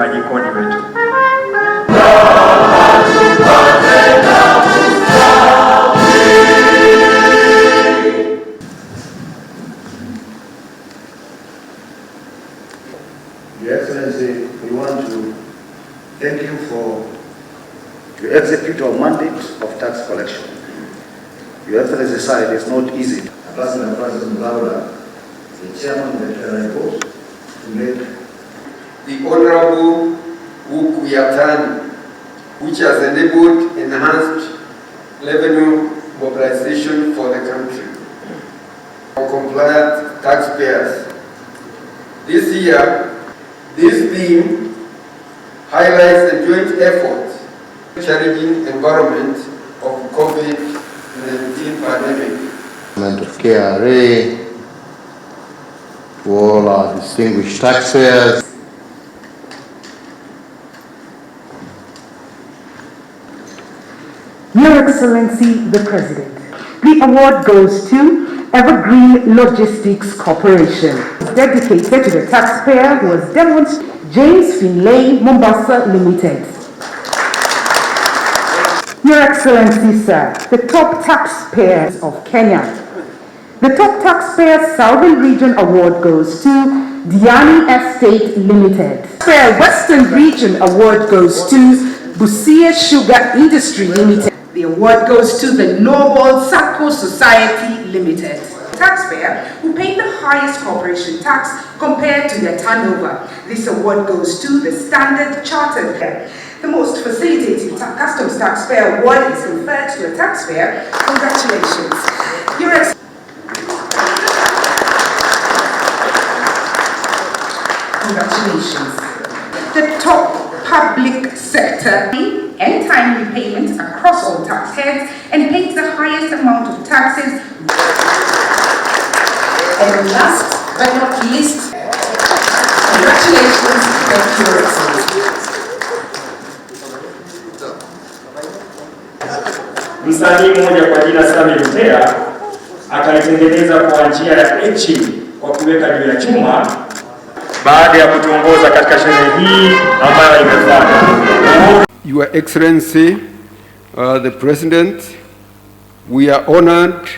majikoni wetu. Your Excellency, we want to thank you for you execute our mandate of tax collection. Your Excellency, sir, it is not easy. President Francis Mlaula, the chairman of the KRA board, to make the Honorable Ukuyatani, which has enabled enhanced revenue mobilization for the country. For compliant taxpayers. This year, this theme highlights the joint effort challenging environment of COVID-19 pandemic. Of KRA, to all our distinguished taxpayers. Your Excellency, the President, the award goes to Evergreen Logistics Corporation, dedicated to the taxpayer who has demonstrated James Finlay, Mombasa Limited. Your Excellency, sir, the top taxpayers of Kenya. The top taxpayer Southern Region Award goes to Diani Estate Limited. The Western Region Award goes to Busia Sugar Industry Limited. The award goes to the Noble Sacco Society Limited. Taxpayer who paid the highest corporation tax compared to their turnover. This award goes to the Standard Chartered. The most facilitating customs taxpayer award is conferred to a taxpayer. Congratulations. Your Congratulations. The top public sector and timely payments across all tax heads and pays the highest amount of taxes. And last but not least, congratulations, thank you, Your Excellency. Msanii mmoja kwa jina Sami Lutea akalitengeneza kwa njia ya etching kwa kuweka juu ya chuma baada ya kutuongoza katika sherehe hii ambayo imefanywa. Your Excellency, the President, we are honored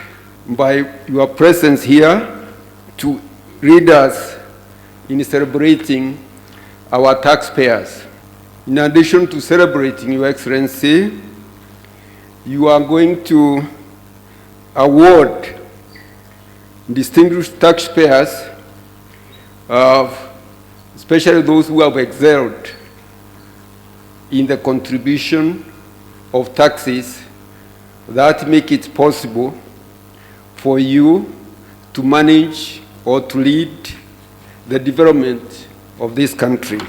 by your presence here to lead us in celebrating our taxpayers. In addition to celebrating, Your Excellency, you are going to award distinguished taxpayers, especially those who have excelled in the contribution of taxes that make it possible for you to manage or to lead the development of this country.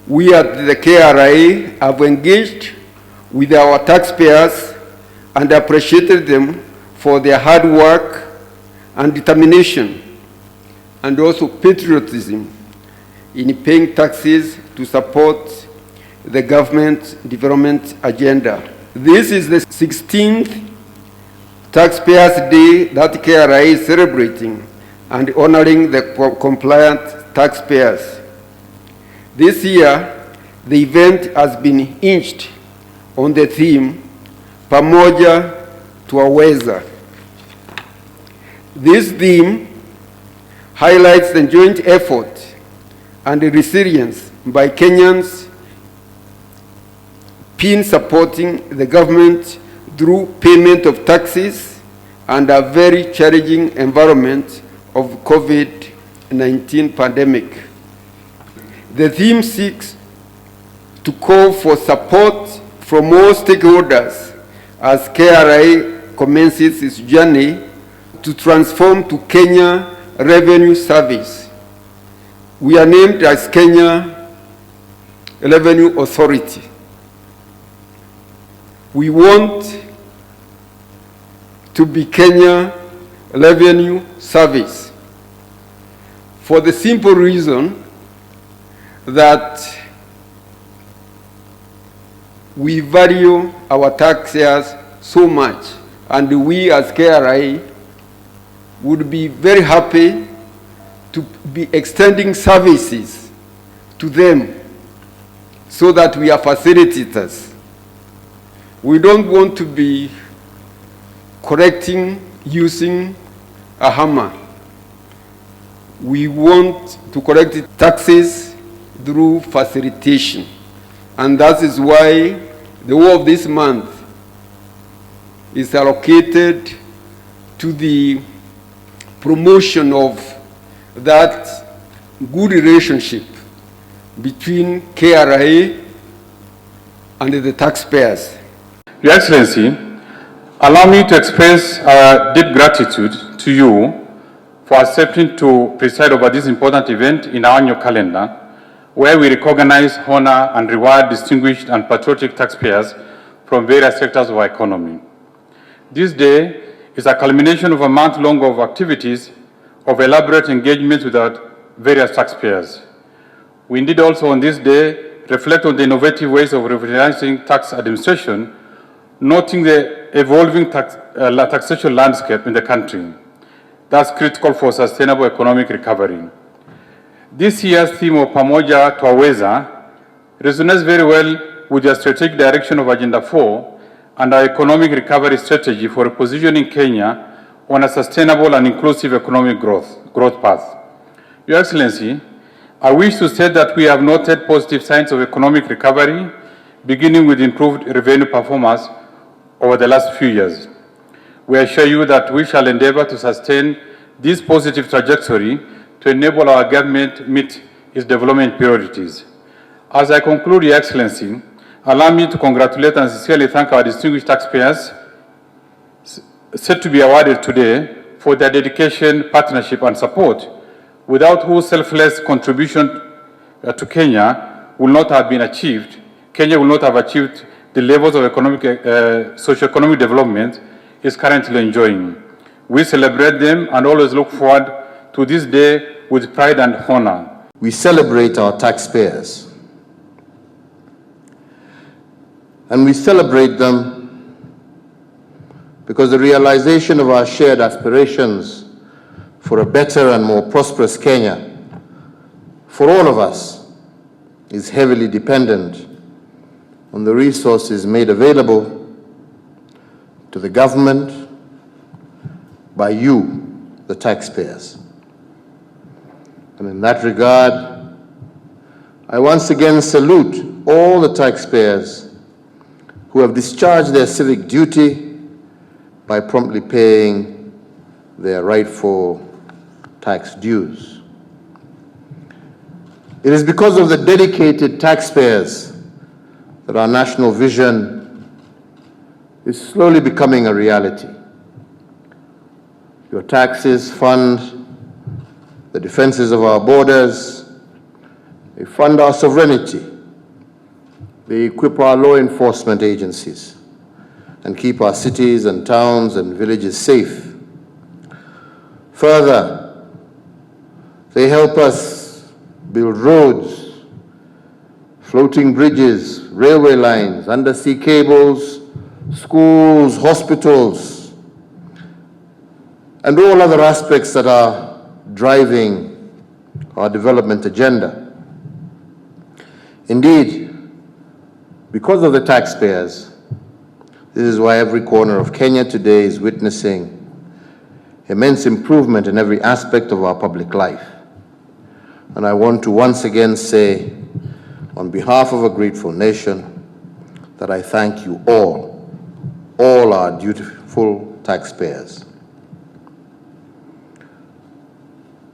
We at the KRA have engaged with our taxpayers and appreciated them for their hard work and determination and also patriotism in paying taxes to support the government development agenda. This is the 16th Taxpayers Day that KRA is celebrating and honoring the compliant taxpayers. This year, the event has been hinged on the theme, Pamoja Twaweza. This theme highlights the joint effort and the resilience by Kenyans in supporting the government through payment of taxes and a very challenging environment of COVID-19 pandemic. The theme seeks to call for support from all stakeholders as KRA commences its journey to transform to Kenya Revenue Service. We are named as Kenya Revenue Authority. We want to be Kenya Revenue Service for the simple reason that we value our taxpayers so much, and we as KRA would be very happy to be extending services to them so that we are facilitators. We don't want to be correcting using a hammer. We want to correct taxes through facilitation. And that is why the whole of this month is allocated to the promotion of that good relationship between KRA and the taxpayers. Your Excellency, allow me to express our deep gratitude to you for accepting to preside over this important event in our annual calendar, where we recognize, honor, and reward distinguished and patriotic taxpayers from various sectors of our economy. This day is a culmination of a month-long of activities of elaborate engagements with our various taxpayers. We indeed also on this day reflect on the innovative ways of revolutionizing tax administration, noting the evolving taxation landscape in the country. That's critical for sustainable economic recovery. This year's theme of Pamoja Twaweza resonates very well with the strategic direction of Agenda 4 and our economic recovery strategy for repositioning Kenya on a sustainable and inclusive economic growth path. Your Excellency, I wish to state that we have noted positive signs of economic recovery, beginning with improved revenue performance over the last few years. We assure you that we shall endeavor to sustain this positive trajectory to enable our government meet its development priorities. As I conclude, Your Excellency, allow me to congratulate and sincerely thank our distinguished taxpayers set to be awarded today for their dedication, partnership, and support, without whose selfless contribution to Kenya will not have been achieved. Kenya will not have achieved the levels of socio-economic development is currently enjoying. We celebrate them and always look forward to this day with pride and honor. We celebrate our taxpayers. And we celebrate them because the realization of our shared aspirations for a better and more prosperous Kenya for all of us is heavily dependent on the resources made available to the government by you, the taxpayers. And in that regard, I once again salute all the taxpayers who have discharged their civic duty by promptly paying their rightful tax dues. It is because of the dedicated taxpayers that our national vision is slowly becoming a reality. Your taxes fund the defenses of our borders, they fund our sovereignty, they equip our law enforcement agencies, and keep our cities and towns and villages safe. Further, they help us build roads, floating bridges, railway lines, undersea cables, schools, hospitals, and all other aspects that are driving our development agenda. Indeed, because of the taxpayers, this is why every corner of Kenya today is witnessing immense improvement in every aspect of our public life. And I want to once again say, on behalf of a grateful nation, that I thank you all our dutiful taxpayers.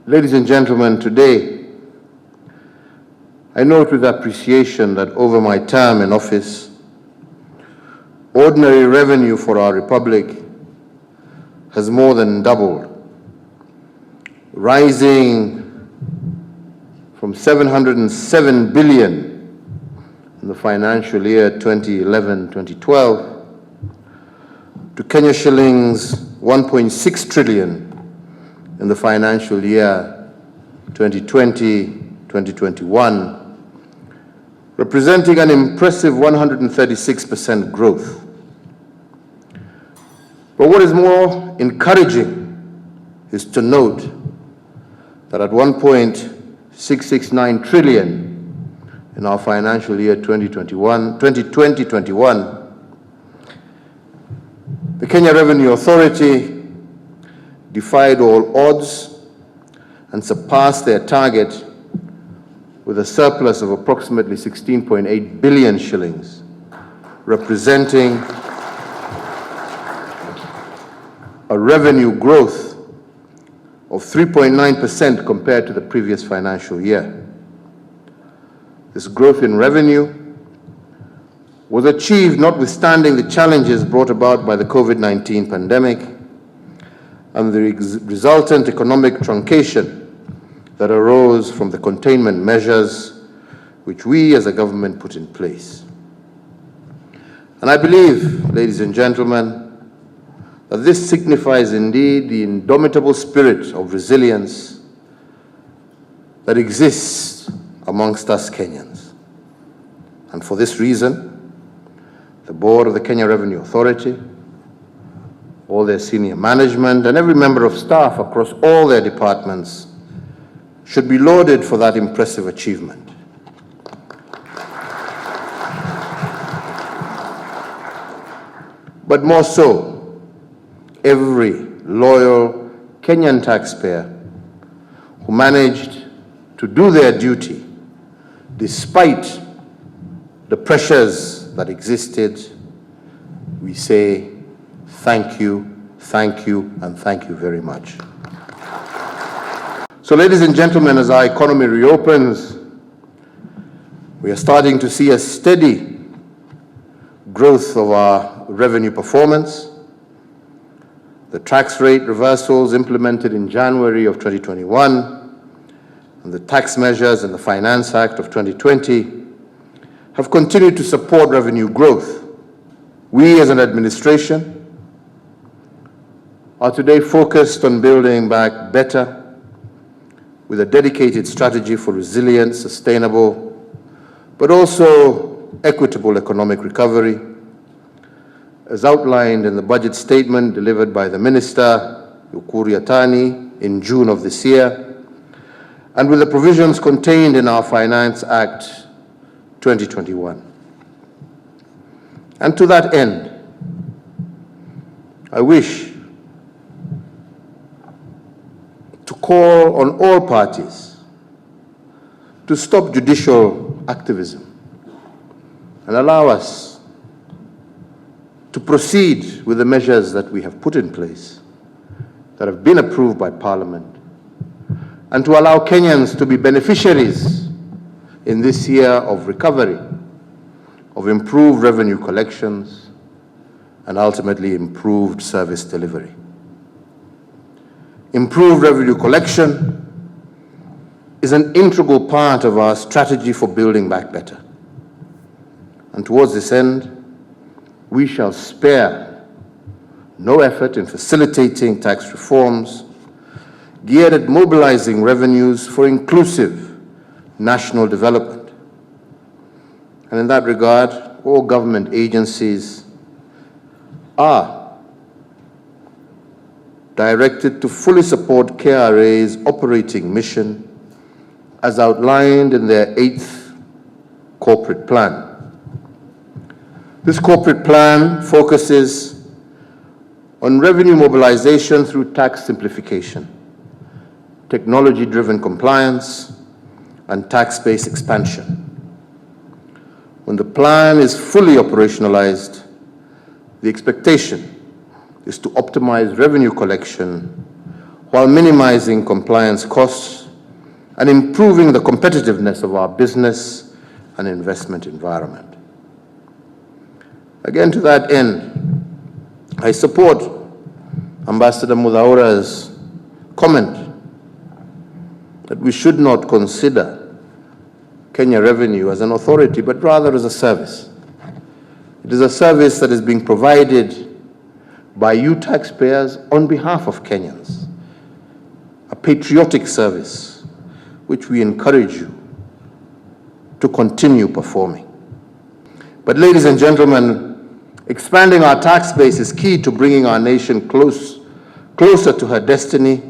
Ladies and gentlemen, today, I note with appreciation that over my term in office, ordinary revenue for our republic has more than doubled, rising from 707 billion in the financial year 2011-2012 to Kenya shillings 1.6 trillion in the financial year 2020-2021, representing an impressive 136% growth. But what is more encouraging is to note that at 1.669 trillion in our financial year 2020-21, the Kenya Revenue Authority defied all odds and surpassed their target with a surplus of approximately 16.8 billion shillings, representing a revenue growth of 3.9% compared to the previous financial year. This growth in revenue was achieved notwithstanding the challenges brought about by the COVID-19 pandemic and the resultant economic truncation that arose from the containment measures which we as a government put in place. And I believe, ladies and gentlemen, that this signifies indeed the indomitable spirit of resilience that exists amongst us Kenyans. And for this reason, the board of the Kenya Revenue Authority, all their senior management, and every member of staff across all their departments should be lauded for that impressive achievement. But more so, every loyal Kenyan taxpayer who managed to do their duty despite the pressures that existed, we say thank you, and thank you very much. So ladies and gentlemen, as our economy reopens, we are starting to see a steady growth of our revenue performance. The tax rate reversals implemented in January of 2021 and the tax measures in the Finance Act of 2020 have continued to support revenue growth. We as an administration are today focused on building back better with a dedicated strategy for resilient, sustainable, but also equitable economic recovery, as outlined in the budget statement delivered by the Minister, Uhuru'S, in June of this year, and with the provisions contained in our Finance Act 2021. And to that end, I wish to call on all parties to stop judicial activism and allow us to proceed with the measures that we have put in place, that have been approved by Parliament, and to allow Kenyans to be beneficiaries in this year of recovery, of improved revenue collections, and ultimately improved service delivery. Improved revenue collection is an integral part of our strategy for building back better. And towards this end, we shall spare no effort in facilitating tax reforms geared at mobilizing revenues for inclusive national development. And in that regard, all government agencies are directed to fully support KRA's operating mission as outlined in their 8th corporate plan. This corporate plan focuses on revenue mobilization through tax simplification, technology-driven compliance, and tax base expansion. When the plan is fully operationalized, the expectation is to optimize revenue collection while minimizing compliance costs and improving the competitiveness of our business and investment environment. Again, to that end, I support Ambassador Muthaura's comment that we should not consider Kenya Revenue as an authority, but rather as a service. It is a service that is being provided by you taxpayers on behalf of Kenyans, a patriotic service which we encourage you to continue performing. But ladies and gentlemen, expanding our tax base is key to bringing our nation closer to her destiny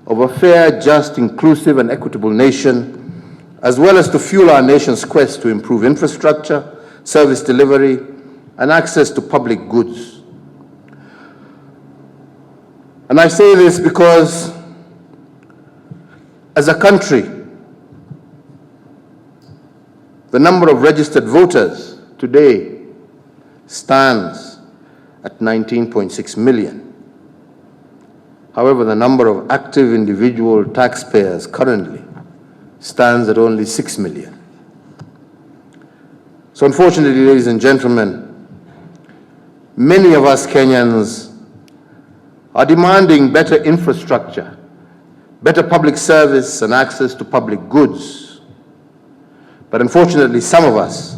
of a fair, just, inclusive, and equitable nation, as well as to fuel our nation's quest to improve infrastructure, service delivery, and access to public goods. And I say this because, as a country, the number of registered voters today stands at 19.6 million. However, the number of active individual taxpayers currently stands at only 6 million. So unfortunately, ladies and gentlemen, many of us Kenyans are demanding better infrastructure, better public service and access to public goods. But unfortunately, some of us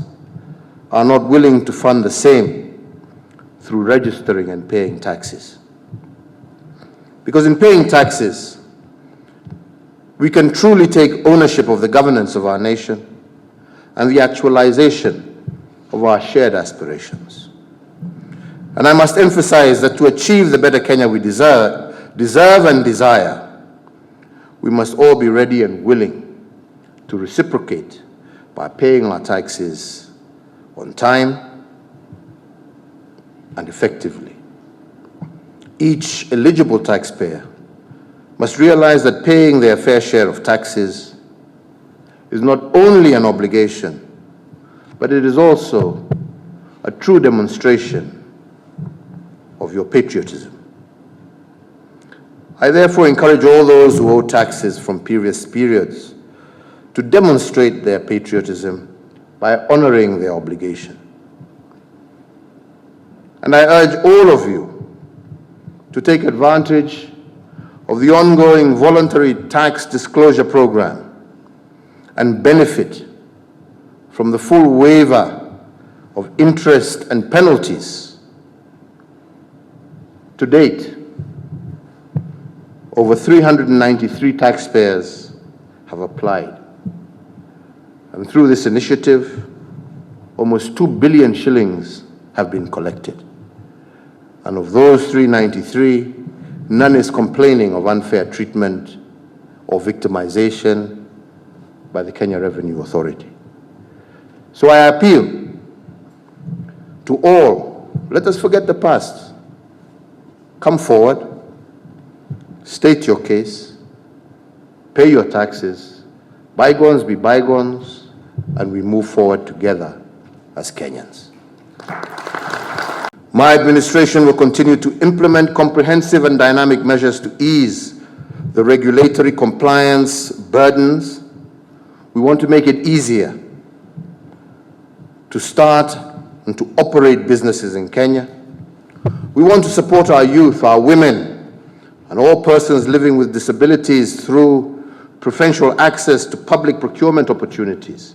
are not willing to fund the same through registering and paying taxes. Because in paying taxes, we can truly take ownership of the governance of our nation and the actualization of our shared aspirations. And I must emphasize that to achieve the better Kenya we deserve and desire, we must all be ready and willing to reciprocate by paying our taxes on time and effectively. Each eligible taxpayer must realize that paying their fair share of taxes is not only an obligation, but it is also a true demonstration of your patriotism. I therefore encourage all those who owe taxes from previous periods to demonstrate their patriotism by honoring their obligation. And I urge all of you to take advantage of the ongoing voluntary tax disclosure program and benefit from the full waiver of interest and penalties. To date, over 393 taxpayers have applied. And through this initiative, almost 2 billion shillings have been collected. And of those 393, none is complaining of unfair treatment or victimization by the Kenya Revenue Authority. So I appeal to all, let us forget the past. Come forward, state your case, pay your taxes, bygones be bygones, and we move forward together as Kenyans. My administration will continue to implement comprehensive and dynamic measures to ease the regulatory compliance burdens. We want to make it easier to start and to operate businesses in Kenya. We want to support our youth, our women, and all persons living with disabilities through preferential access to public procurement opportunities.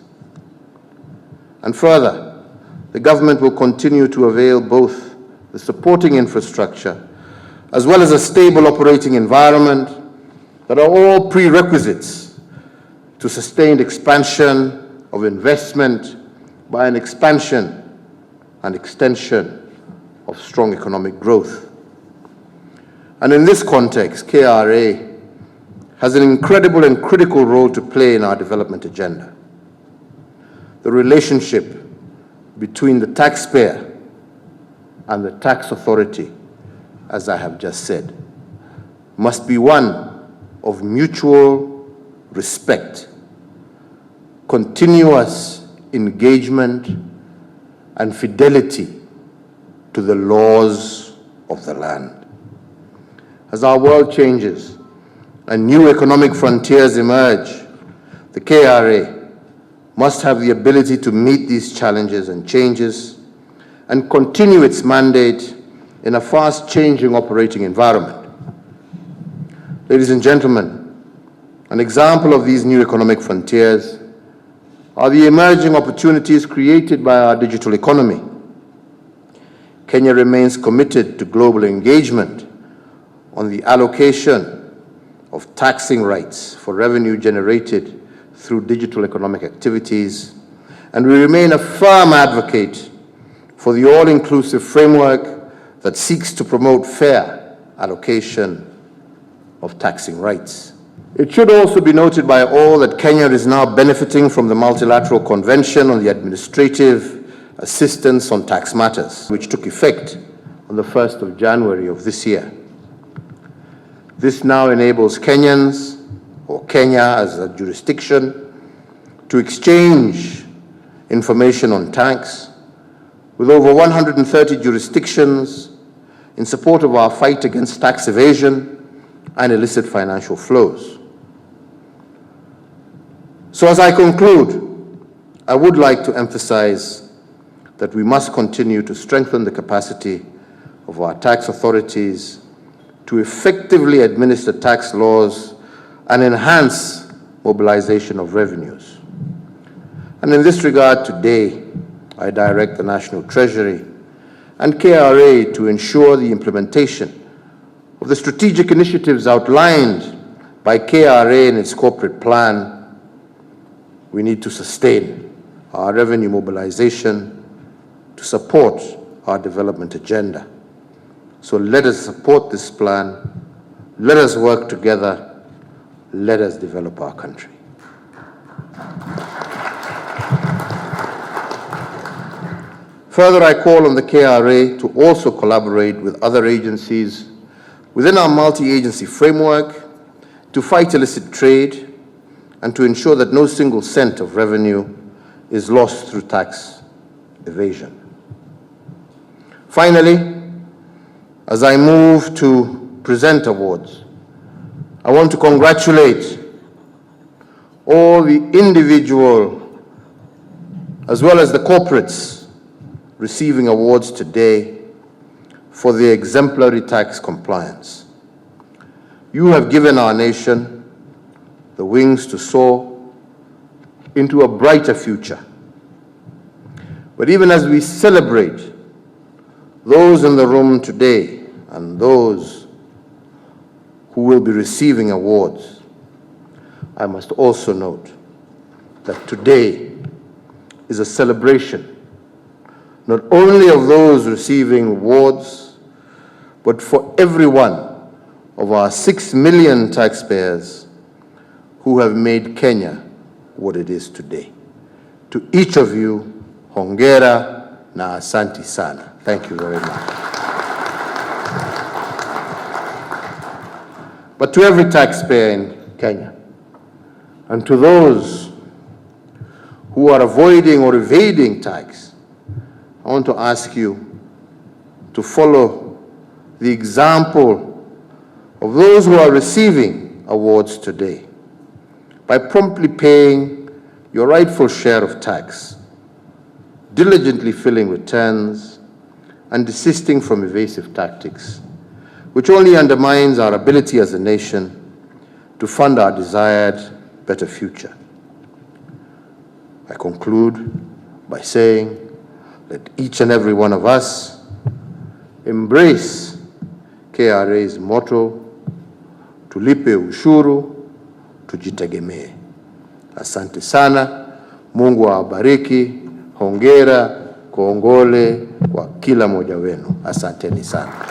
And further, the government will continue to avail both the supporting infrastructure as well as a stable operating environment that are all prerequisites to sustained expansion of investment by an expansion and extension of strong economic growth. And in this context, KRA has an incredible and critical role to play in our development agenda. The relationship between the taxpayer and the tax authority, as I have just said, must be one of mutual respect, continuous engagement, and fidelity to the laws of the land. As our world changes and new economic frontiers emerge, the KRA must have the ability to meet these challenges and changes and continue its mandate in a fast-changing operating environment. Ladies and gentlemen, an example of these new economic frontiers are the emerging opportunities created by our digital economy. Kenya remains committed to global engagement on the allocation of taxing rights for revenue generated through digital economic activities, and we remain a firm advocate for the all-inclusive framework that seeks to promote fair allocation of taxing rights. It should also be noted by all that Kenya is now benefiting from the Multilateral Convention on the Administrative Assistance on Tax Matters, which took effect on the 1st of January of this year. This now enables Kenyans, or Kenya as a jurisdiction, to exchange information on tax with over 130 jurisdictions in support of our fight against tax evasion and illicit financial flows. So as I conclude, I would like to emphasize that we must continue to strengthen the capacity of our tax authorities to effectively administer tax laws and enhance mobilization of revenues. And in this regard, today, I direct the National Treasury and KRA to ensure the implementation of the strategic initiatives outlined by KRA in its corporate plan. We need to sustain our revenue mobilization to support our development agenda. So let us support this plan. Let us work together. Let us develop our country. Further, I call on the KRA to also collaborate with other agencies within our multi-agency framework to fight illicit trade and to ensure that no single cent of revenue is lost through tax evasion. Finally, as I move to present awards, I want to congratulate all the individual as well as the corporates receiving awards today for their exemplary tax compliance. You have given our nation the wings to soar into a brighter future. But even as we celebrate those in the room today and those who will be receiving awards, I must also note that today is a celebration not only of those receiving awards, but for every one of our 6 million taxpayers who have made Kenya what it is today. To each of you, hongera na asanti sana. Thank you very much. But to every taxpayer in Kenya, and to those who are avoiding or evading tax, I want to ask you to follow the example of those who are receiving awards today by promptly paying your rightful share of tax, diligently filling returns, and desisting from evasive tactics, which only undermines our ability as a nation to fund our desired better future. I conclude by saying that each and every one of us embrace KRA's motto, tulipe ushuru, tujitegemee. Asante sana, Mungu awabariki, hongera, kongole kwa kila mmoja wenu. Asanteni sana.